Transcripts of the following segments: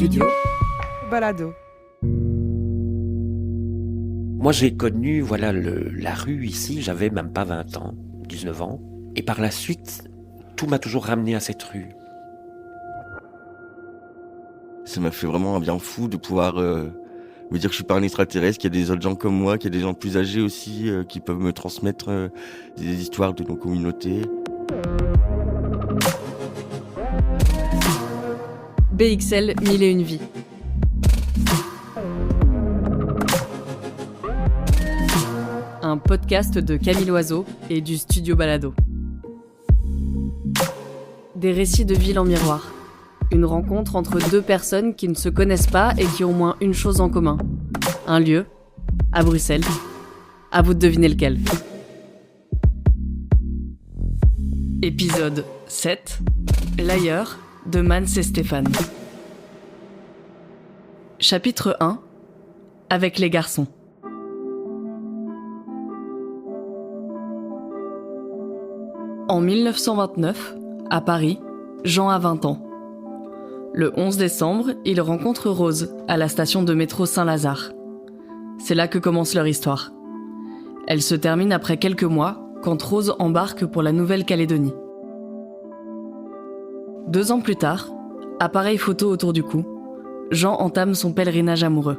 Studio Balado. Moi, j'ai connu la rue ici, j'avais même pas 20 ans, 19 ans. Et par la suite, tout m'a toujours ramené à cette rue. Ça m'a fait vraiment un bien fou de pouvoir me dire que je suis pas un extraterrestre, qu'il y a des autres gens comme moi, qu'il y a des gens plus âgés aussi qui peuvent me transmettre des histoires de nos communautés. BXL 1001 vies. Un podcast de Camille Loiseau et du Studio Balado. Des récits de ville en miroir. Une rencontre entre deux personnes qui ne se connaissent pas et qui ont au moins une chose en commun. Un lieu, à Bruxelles. À vous de deviner lequel. Épisode 7. L'ailleurs, de Mans et Stéphane. Chapitre 1. Avec les garçons. En 1929, à Paris, Jean a 20 ans. Le 11 décembre, il rencontre Rose à la station de métro Saint-Lazare. C'est là que commence leur histoire. Elle se termine après quelques mois, quand Rose embarque pour la Nouvelle-Calédonie. 2 ans plus tard, appareil photo autour du cou, Jean entame son pèlerinage amoureux.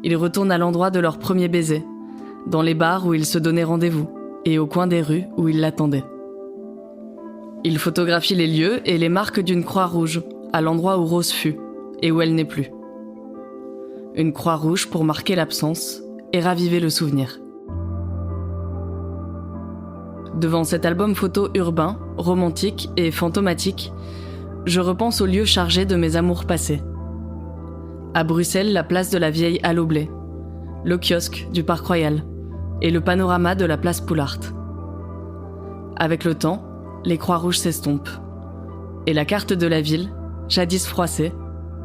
Il retourne à l'endroit de leur premier baiser, dans les bars où ils se donnaient rendez-vous, et au coin des rues où ils l'attendaient. Il photographie les lieux et les marques d'une croix rouge, à l'endroit où Rose fut, et où elle n'est plus. Une croix rouge pour marquer l'absence et raviver le souvenir. Devant cet album photo urbain, romantique et fantomatique, je repense aux lieux chargés de mes amours passés. À Bruxelles, la place de la Vieille Halle au Blé, le kiosque du Parc Royal et le panorama de la place Poulart. Avec le temps, les croix rouges s'estompent et la carte de la ville, jadis froissée,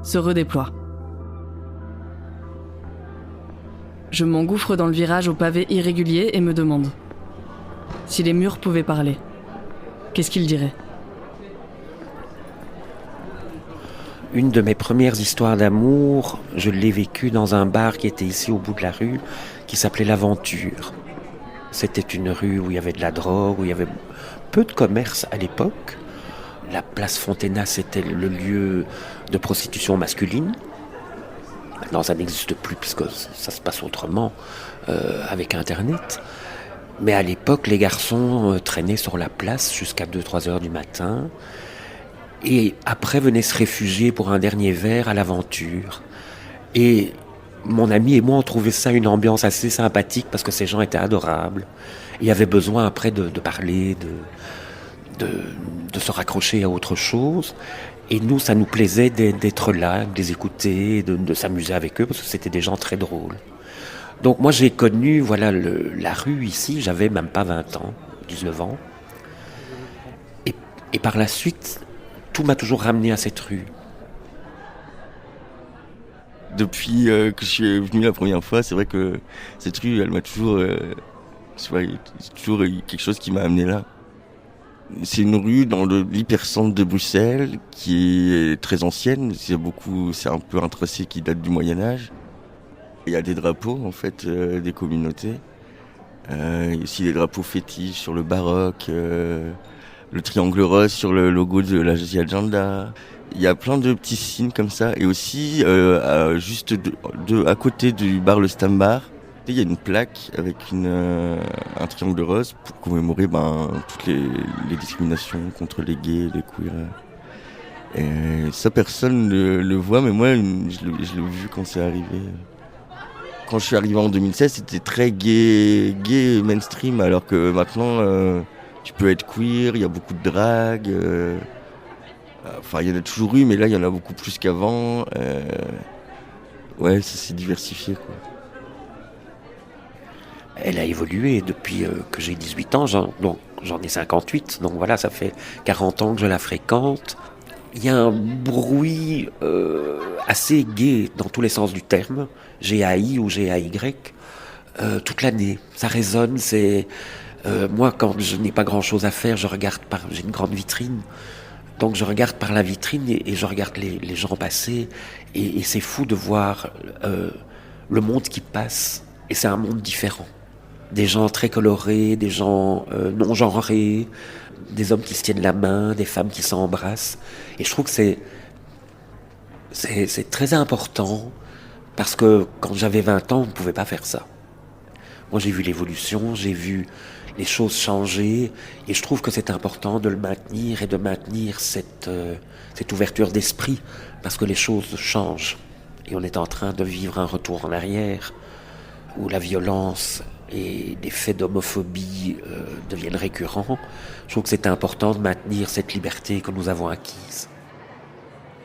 se redéploie. Je m'engouffre dans le virage au pavé irrégulier et me demande si les murs pouvaient parler, qu'est-ce qu'ils diraient ? Une de mes premières histoires d'amour, je l'ai vécue dans un bar qui était ici au bout de la rue, qui s'appelait l'Aventure. C'était une rue où il y avait de la drogue, où il y avait peu de commerce à l'époque. La place Fontenas, c'était le lieu de prostitution masculine. Maintenant, ça n'existe plus puisque ça se passe autrement avec Internet. Mais à l'époque, les garçons traînaient sur la place jusqu'à 2-3 heures du matin. Et après, venaient se réfugier pour un dernier verre à l'Aventure. Et mon ami et moi, on trouvait ça une ambiance assez sympathique parce que ces gens étaient adorables. Il y avait besoin après de parler, de se raccrocher à autre chose. Et nous, ça nous plaisait d'être là, de les écouter, de s'amuser avec eux parce que c'était des gens très drôles. Donc moi, j'ai connu la rue ici, j'avais même pas 20 ans, 19 ans. Et par la suite, tout m'a toujours ramené à cette rue. Depuis que je suis venu la première fois, c'est vrai que cette rue, elle m'a toujours... c'est toujours quelque chose qui m'a amené là. C'est une rue dans l'hypercentre de Bruxelles qui est très ancienne. C'est un peu un tracé qui date du Moyen-Âge. Il y a des drapeaux, en fait, des communautés. Il y a aussi des drapeaux fétiches sur le baroque, le triangle rose sur le logo de la Agenda. Il y a plein de petits signes comme ça. Et aussi, juste à côté du bar Le Stambar, il y a une plaque avec un triangle rose pour commémorer toutes les discriminations contre les gays, les queers. Et ça, personne ne le voit, mais moi, je l'ai vu quand c'est arrivé. Quand je suis arrivé en 2016, c'était très gay mainstream, alors que maintenant, tu peux être queer, il y a beaucoup de drague. Il y en a toujours eu, mais là, il y en a beaucoup plus qu'avant. Ouais, ça s'est diversifié, quoi. Elle a évolué depuis que j'ai 18 ans, j'en ai 58, donc voilà, ça fait 40 ans que je la fréquente. Il y a un bruit assez gai dans tous les sens du terme, GAI ou GAY, toute l'année. Ça résonne, moi quand je n'ai pas grand chose à faire, j'ai une grande vitrine, Donc je regarde par la vitrine et je regarde les gens passer et c'est fou de voir le monde qui passe et c'est un monde différent. Des gens très colorés, des gens non genrés, des hommes qui se tiennent la main, des femmes qui s'embrassent. Et je trouve que c'est très important parce que quand j'avais 20 ans, on ne pouvait pas faire ça. Moi j'ai vu l'évolution, j'ai vu les choses changer et je trouve que c'est important de le maintenir et de maintenir cette ouverture d'esprit parce que les choses changent et on est en train de vivre un retour en arrière où la violence et des faits d'homophobie deviennent récurrents. Je trouve que c'est important de maintenir cette liberté que nous avons acquise.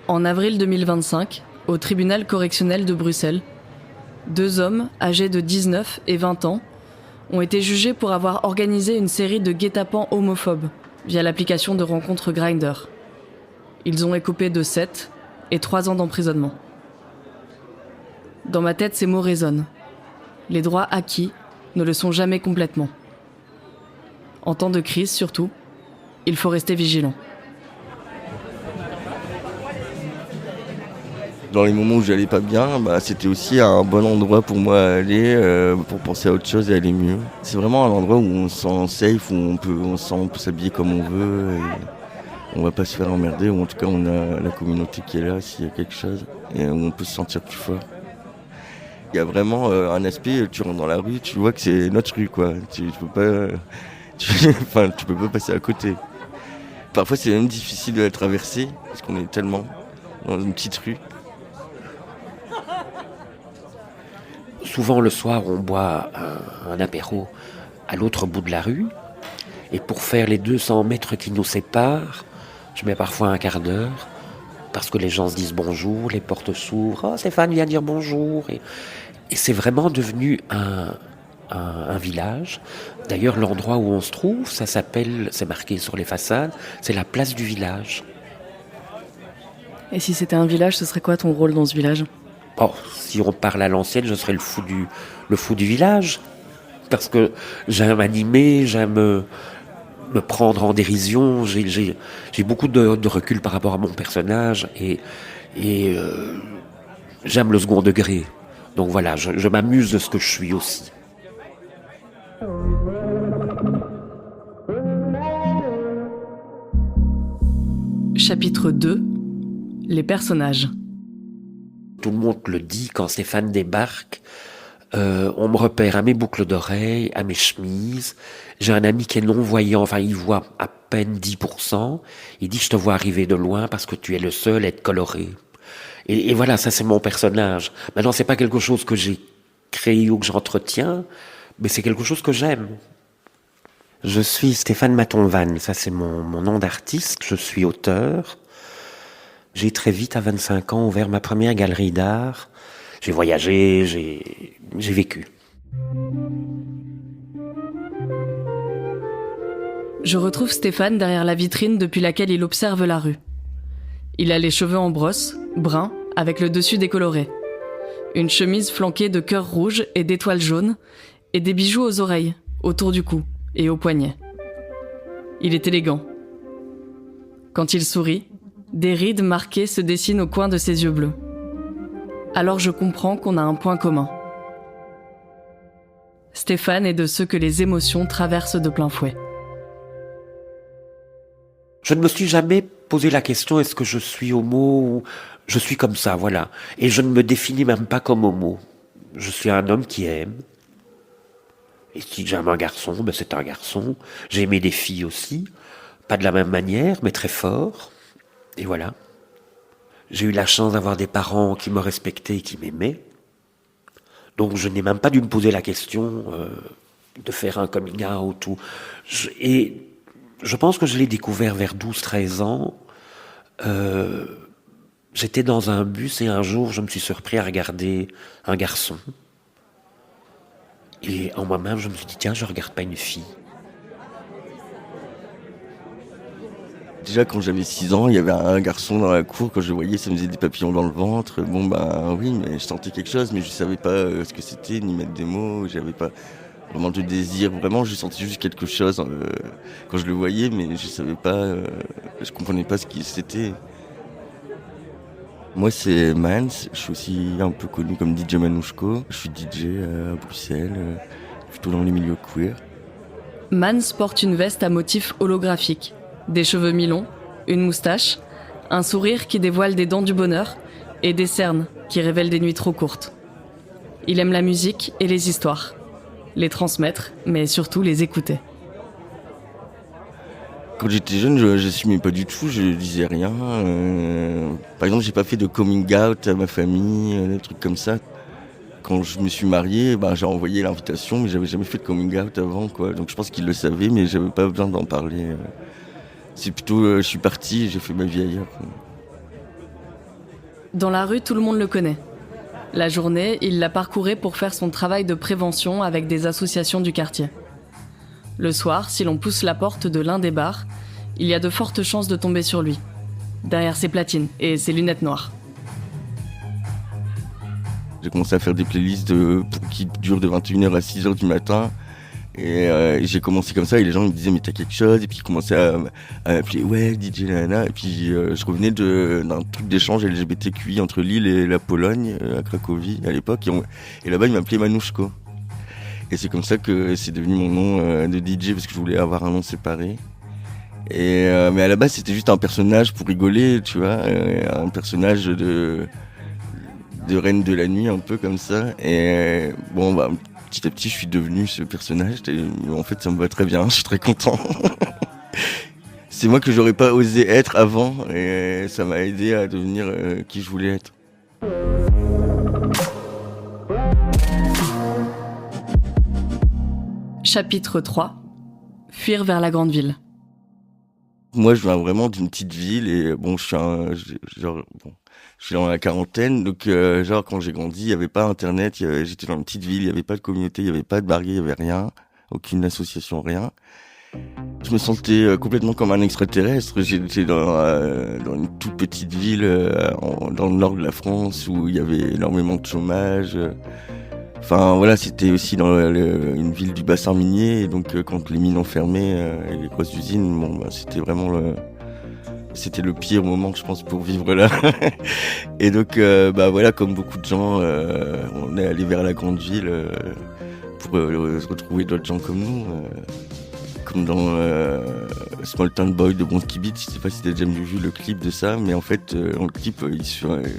En avril 2025, au tribunal correctionnel de Bruxelles, 2 hommes âgés de 19 et 20 ans ont été jugés pour avoir organisé une série de guet-apens homophobes via l'application de rencontres Grindr. Ils ont écopé de 7 et 3 ans d'emprisonnement. Dans ma tête, ces mots résonnent. Les droits acquis ne le sont jamais complètement. En temps de crise surtout, il faut rester vigilant. Dans les moments où j'allais pas bien, c'était aussi un bon endroit pour moi à aller, pour penser à autre chose et aller mieux. C'est vraiment un endroit où on se sent safe, où on peut s'habiller comme on veut, et on va pas se faire emmerder, ou en tout cas on a la communauté qui est là s'il y a quelque chose, et où on peut se sentir plus fort. Il y a vraiment un aspect, tu rentres dans la rue, tu vois que c'est notre rue, quoi. Tu peux pas passer à côté. Parfois c'est même difficile de la traverser, parce qu'on est tellement dans une petite rue. Souvent le soir, on boit un apéro à l'autre bout de la rue. Et pour faire les 200 mètres qui nous séparent, je mets parfois un quart d'heure. Parce que les gens se disent bonjour, les portes s'ouvrent. « Oh, Stéphane vient dire bonjour !» Et c'est vraiment devenu un village. D'ailleurs, l'endroit où on se trouve, ça s'appelle, c'est marqué sur les façades, c'est la place du village. Et si c'était un village, ce serait quoi ton rôle dans ce village ? Oh, si on parle à l'ancienne, je serais le fou du village. Parce que j'aime animer, j'aime me prendre en dérision. J'ai beaucoup de recul par rapport à mon personnage et j'aime le second degré. Donc voilà, je m'amuse de ce que je suis aussi. Chapitre 2. Les personnages. Tout le monde le dit quand Stéphane débarque. On me repère à mes boucles d'oreilles, à mes chemises. J'ai un ami qui est non-voyant, enfin il voit à peine 10%. Il dit « Je te vois arriver de loin parce que tu es le seul à être coloré ». Et voilà, ça c'est mon personnage. Maintenant, c'est pas quelque chose que j'ai créé ou que j'entretiens, mais c'est quelque chose que j'aime. Je suis Stéphane Maton-Vannes, ça c'est mon nom d'artiste. Je suis auteur. J'ai très vite, à 25 ans, ouvert ma première galerie d'art. J'ai voyagé, j'ai vécu. Je retrouve Stéphane derrière la vitrine depuis laquelle il observe la rue. Il a les cheveux en brosse, bruns, avec le dessus décoloré. Une chemise flanquée de cœurs rouges et d'étoiles jaunes, et des bijoux aux oreilles, autour du cou et aux poignets. Il est élégant. Quand il sourit, des rides marquées se dessinent au coin de ses yeux bleus. Alors je comprends qu'on a un point commun. Stéphane est de ceux que les émotions traversent de plein fouet. Je ne me suis jamais posé la question est-ce que je suis homo ou je suis comme ça, voilà. Et je ne me définis même pas comme homo. Je suis un homme qui aime. Et si j'aime un garçon, c'est un garçon. J'ai aimé des filles aussi, pas de la même manière, mais très fort. Et voilà. J'ai eu la chance d'avoir des parents qui me respectaient et qui m'aimaient. Donc je n'ai même pas dû me poser la question de faire un coming out. Et je pense que je l'ai découvert vers 12-13 ans. J'étais dans un bus et un jour je me suis surpris à regarder un garçon. Et en moi-même je me suis dit tiens, je regarde pas une fille. Déjà quand j'avais 6 ans, il y avait un garçon dans la cour, quand je le voyais, ça me faisait des papillons dans le ventre. Oui, mais je sentais quelque chose, mais je savais pas ce que c'était, ni mettre des mots, j'avais pas vraiment de désir. Vraiment, je sentais juste quelque chose quand je le voyais, mais je savais pas, je comprenais pas ce que c'était. Moi, c'est Mans. Je suis aussi un peu connu comme DJ Manouchko. Je suis DJ à Bruxelles, plutôt dans les milieux queer. Mans porte une veste à motif holographique, des cheveux mi-longs, une moustache, un sourire qui dévoile des dents du bonheur et des cernes qui révèlent des nuits trop courtes. Il aime la musique et les histoires, les transmettre, mais surtout les écouter. Quand j'étais jeune, je n'assumais pas du tout, je disais rien. Par exemple, j'ai pas fait de coming out à ma famille, des trucs comme ça. Quand je me suis marié, j'ai envoyé l'invitation, mais j'avais jamais fait de coming out avant, quoi. Donc je pense qu'ils le savaient, mais j'avais pas besoin d'en parler. C'est plutôt, je suis parti, j'ai fait ma vie ailleurs, quoi. Dans la rue, tout le monde le connaît. La journée, il la parcourait pour faire son travail de prévention avec des associations du quartier. Le soir, si l'on pousse la porte de l'un des bars, il y a de fortes chances de tomber sur lui, derrière ses platines et ses lunettes noires. J'ai commencé à faire des playlists qui durent de 21h à 6h du matin. Et j'ai commencé comme ça et les gens me disaient mais t'as quelque chose, et puis ils commençaient à m'appeler ouais DJ Nana, et puis je revenais d'un truc d'échange LGBTQI entre Lille et la Pologne à Cracovie à l'époque, et là-bas ils m'appelaient Manouchko. Et c'est comme ça que c'est devenu mon nom de DJ, parce que je voulais avoir un nom séparé. Et mais à la base c'était juste un personnage pour rigoler, tu vois, un personnage de reine de la nuit, un peu comme ça. Et bon petit à petit je suis devenu ce personnage, et en fait ça me va très bien, je suis très content. C'est moi que j'aurais pas osé être avant, et ça m'a aidé à devenir qui je voulais être. Chapitre 3. Fuir vers la grande ville. Moi, je viens vraiment d'une petite ville, et bon, je suis dans la quarantaine, donc quand j'ai grandi, il y avait pas internet, j'étais dans une petite ville, il y avait pas de communauté, il y avait pas de barrière, il y avait rien, aucune association, rien. Je me sentais complètement comme un extraterrestre. J'étais dans une toute petite ville dans le nord de la France, où il y avait énormément de chômage. Enfin voilà, c'était aussi dans une ville du bassin minier, et donc quand les mines ont fermé et les grosses usines, c'était vraiment c'était le pire moment, je pense, pour vivre là. Et donc voilà, comme beaucoup de gens, on est allé vers la grande ville pour se retrouver d'autres gens comme nous, comme dans Small Town Boy de Bronski Beat. Je sais pas si t'as déjà vu le clip de ça, mais en fait dans le clip il se fait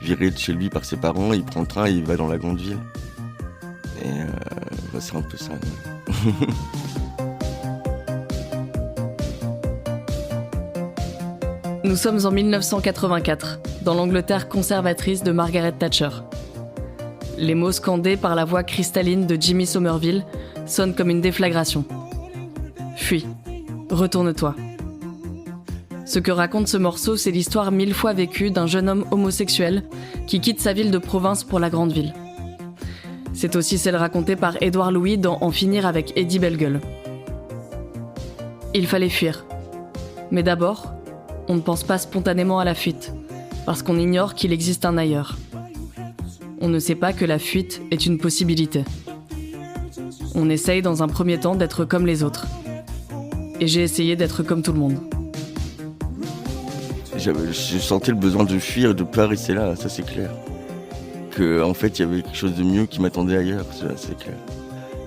virer de chez lui par ses parents, il prend le train et il va dans la grande ville. Et c'est un peu ça. Nous sommes en 1984, dans l'Angleterre conservatrice de Margaret Thatcher. Les mots scandés par la voix cristalline de Jimmy Somerville sonnent comme une déflagration. Fuis, retourne-toi. Ce que raconte ce morceau, c'est l'histoire 1000 fois vécue d'un jeune homme homosexuel qui quitte sa ville de province pour la grande ville. C'est aussi celle racontée par Édouard Louis dans En finir avec Eddie Bellegueule. Il fallait fuir. Mais d'abord, on ne pense pas spontanément à la fuite, parce qu'on ignore qu'il existe un ailleurs. On ne sait pas que la fuite est une possibilité. On essaye dans un premier temps d'être comme les autres. Et j'ai essayé d'être comme tout le monde. Je sentais le besoin de fuir et de pas rester là, ça c'est clair. En fait, il y avait quelque chose de mieux qui m'attendait ailleurs, c'est clair.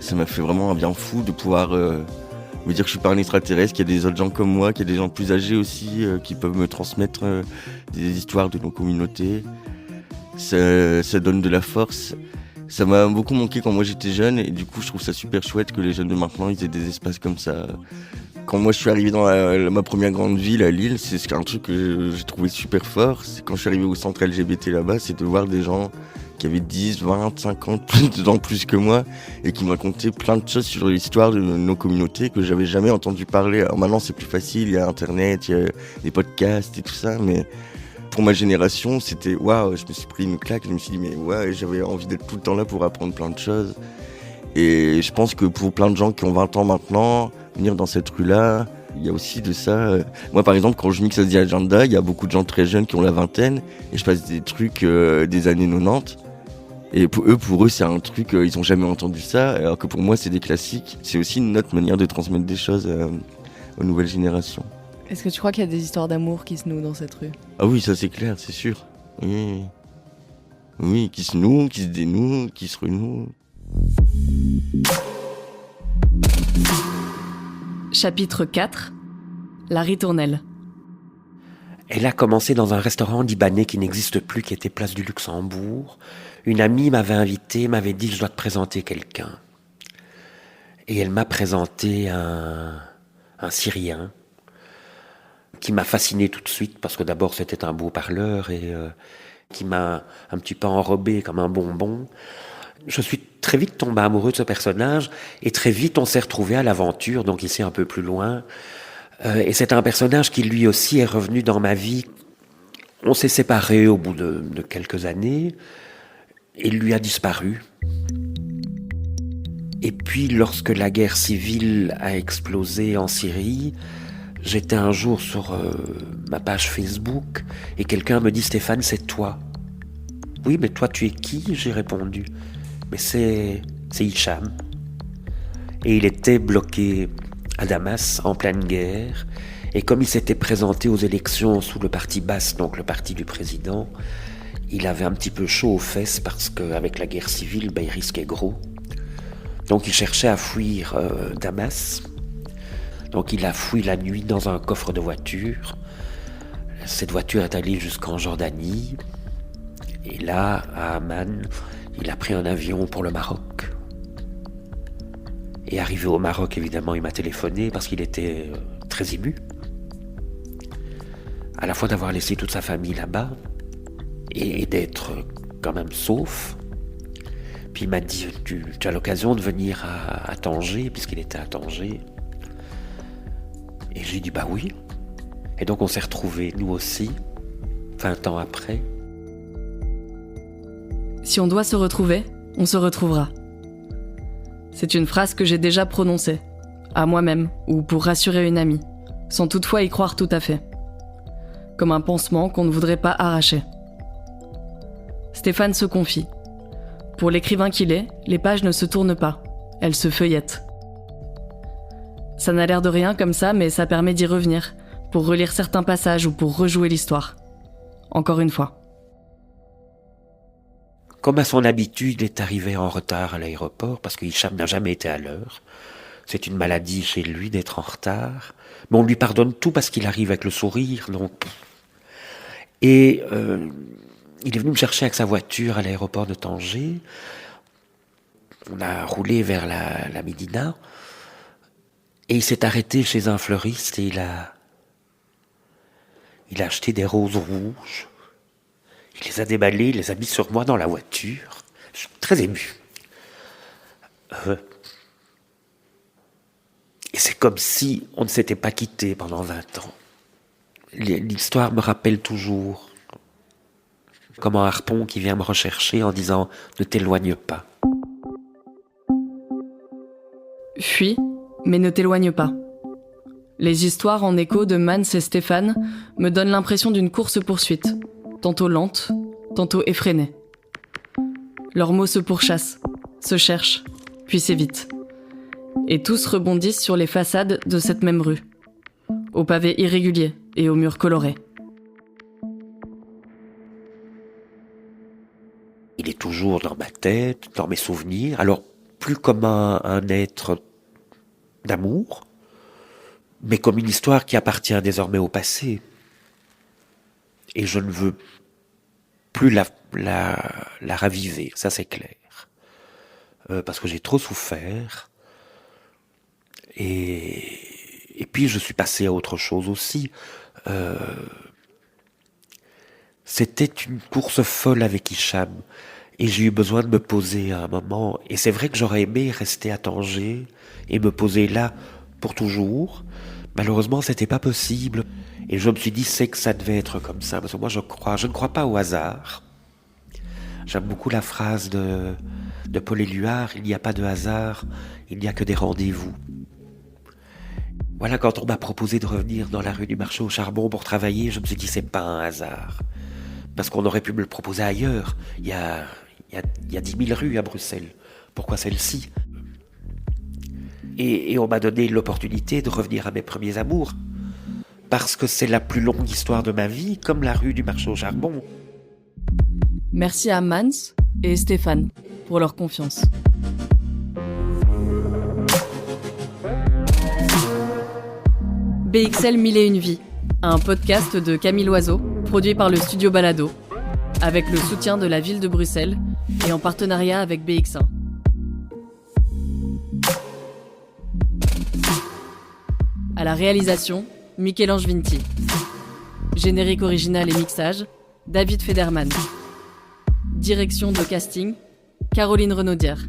Ça m'a fait vraiment un bien fou de pouvoir me dire que je suis pas un extraterrestre, qu'il y a des autres gens comme moi, qu'il y a des gens plus âgés aussi qui peuvent me transmettre des histoires de nos communautés. Ça donne de la force. Ça m'a beaucoup manqué quand moi j'étais jeune, et du coup je trouve ça super chouette que les jeunes de maintenant ils aient des espaces comme ça. Quand moi je suis arrivé dans ma première grande ville à Lille, c'est un truc que j'ai trouvé super fort. C'est quand je suis arrivé au centre LGBT là-bas, c'est de voir des gens qui avaient 10, 20, 50 ans plus que moi, et qui me racontaient plein de choses sur l'histoire de nos communautés que j'avais jamais entendu parler. Alors maintenant c'est plus facile, il y a internet, il y a des podcasts et tout ça, mais pour ma génération c'était waouh, je me suis pris une claque, je me suis dit mais ouais, j'avais envie d'être tout le temps là pour apprendre plein de choses. Et je pense que pour plein de gens qui ont 20 ans maintenant, venir dans cette rue-là, il y a aussi de ça. Moi, par exemple, quand je mixe The Agenda, il y a beaucoup de gens très jeunes qui ont la vingtaine, et je passe des trucs des années 90. Et pour eux, c'est un truc, ils ont jamais entendu ça, alors que pour moi, c'est des classiques. C'est aussi notre manière de transmettre des choses aux nouvelles générations. Est-ce que tu crois qu'il y a des histoires d'amour qui se nouent dans cette rue ? Ah oui, ça c'est clair, c'est sûr. Oui. Oui, qui se nouent, qui se dénouent, qui se renouent. Chapitre 4. La ritournelle. Elle a commencé dans un restaurant libanais qui n'existe plus, qui était place du Luxembourg. Une amie m'avait invité, m'avait dit « je dois te présenter quelqu'un ». Et elle m'a présenté un Syrien qui m'a fasciné tout de suite, parce que d'abord c'était un beau parleur et qui m'a un petit peu enrobé comme un bonbon. Je suis très vite tombé amoureux de ce personnage et très vite on s'est retrouvés à l'aventure, donc ici un peu plus loin. Et c'est un personnage qui lui aussi est revenu dans ma vie. On s'est séparés au bout de quelques années. Il lui a disparu. Et puis lorsque la guerre civile a explosé en Syrie, j'étais un jour sur ma page Facebook et quelqu'un me dit « Stéphane, c'est toi ». « Oui, mais toi tu es qui ?» J'ai répondu. « Mais c'est Hicham ». Et il était bloqué à Damas, en pleine guerre, et comme il s'était présenté aux élections sous le parti Baas, donc le parti du président, il avait un petit peu chaud aux fesses parce qu'avec la guerre civile, il risquait gros. Donc il cherchait à fuir Damas. Donc il a fui la nuit dans un coffre de voiture. Cette voiture est allée jusqu'en Jordanie. Et là, à Amman, il a pris un avion pour le Maroc. Et arrivé au Maroc, évidemment, il m'a téléphoné parce qu'il était très ému. À la fois d'avoir laissé toute sa famille là-bas et d'être quand même sauf. Puis il m'a dit, tu as l'occasion de venir à Tanger, puisqu'il était à Tanger. Et j'ai dit, bah oui. Et donc on s'est retrouvés, nous aussi, 20 ans après. Si on doit se retrouver, on se retrouvera. C'est une phrase que j'ai déjà prononcée, à moi-même ou pour rassurer une amie, sans toutefois y croire tout à fait. Comme un pansement qu'on ne voudrait pas arracher. Stéphane se confie. Pour l'écrivain qu'il est, les pages ne se tournent pas, elles se feuillettent. Ça n'a l'air de rien comme ça, mais ça permet d'y revenir, pour relire certains passages ou pour rejouer l'histoire. Encore une fois. Comme à son habitude, il est arrivé en retard à l'aéroport, parce que Hicham n'a jamais été à l'heure. C'est une maladie chez lui d'être en retard. Mais on lui pardonne tout parce qu'il arrive avec le sourire. Donc. Et il est venu me chercher avec sa voiture à l'aéroport de Tanger. On a roulé vers la Médina. Et il s'est arrêté chez un fleuriste et il a acheté des roses rouges. Il les a déballées, il les a mis sur moi dans la voiture. Je suis très ému. Et c'est comme si on ne s'était pas quitté pendant 20 ans. L'histoire me rappelle toujours comme un harpon qui vient me rechercher en disant « Ne t'éloigne pas ». Fuis, mais ne t'éloigne pas. Les histoires en écho de Mans et Stéphane me donnent l'impression d'une course-poursuite, tantôt lente, tantôt effrénée. Leurs mots se pourchassent, se cherchent, puis s'évitent. Et tous rebondissent sur les façades de cette même rue, aux pavés irréguliers et aux murs colorés. Il est toujours dans ma tête, dans mes souvenirs, alors plus comme un être d'amour, mais comme une histoire qui appartient désormais au passé. Et je ne veux plus la raviver, ça c'est clair. Parce que j'ai trop souffert. Et puis je suis passé à autre chose aussi. C'était une course folle avec Hicham. Et j'ai eu besoin de me poser à un moment. Et c'est vrai que j'aurais aimé rester à Tanger et me poser là pour toujours. Malheureusement, c'était pas possible. Et je me suis dit, c'est que ça devait être comme ça. Parce que moi, je ne crois pas au hasard. J'aime beaucoup la phrase de Paul Éluard, il n'y a pas de hasard, il n'y a que des rendez-vous. Voilà, quand on m'a proposé de revenir dans la rue du Marché au Charbon pour travailler, je me suis dit, c'est pas un hasard. Parce qu'on aurait pu me le proposer ailleurs. Il y a Il y a 10 000 rues à Bruxelles. Pourquoi celle-ci ? Et on m'a donné l'opportunité de revenir à mes premiers amours. Parce que c'est la plus longue histoire de ma vie, comme la rue du marché au charbon. Merci à Mans et Stéphane pour leur confiance. BXL 1001 vies, un podcast de Camille Loiseau, produit par le studio Balado, avec le soutien de la ville de Bruxelles et en partenariat avec BX1. À la réalisation, Michel-Ange Vinti. Générique original et mixage, David Federman. Direction de casting, Caroline Renaudière.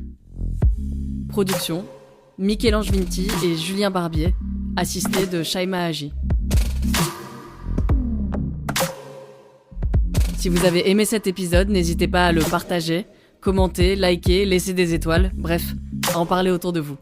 Production, Michel-Ange Vinti et Julien Barbier, assisté de Shaima Haji. Si vous avez aimé cet épisode, n'hésitez pas à le partager, commenter, liker, laisser des étoiles, bref, à en parler autour de vous.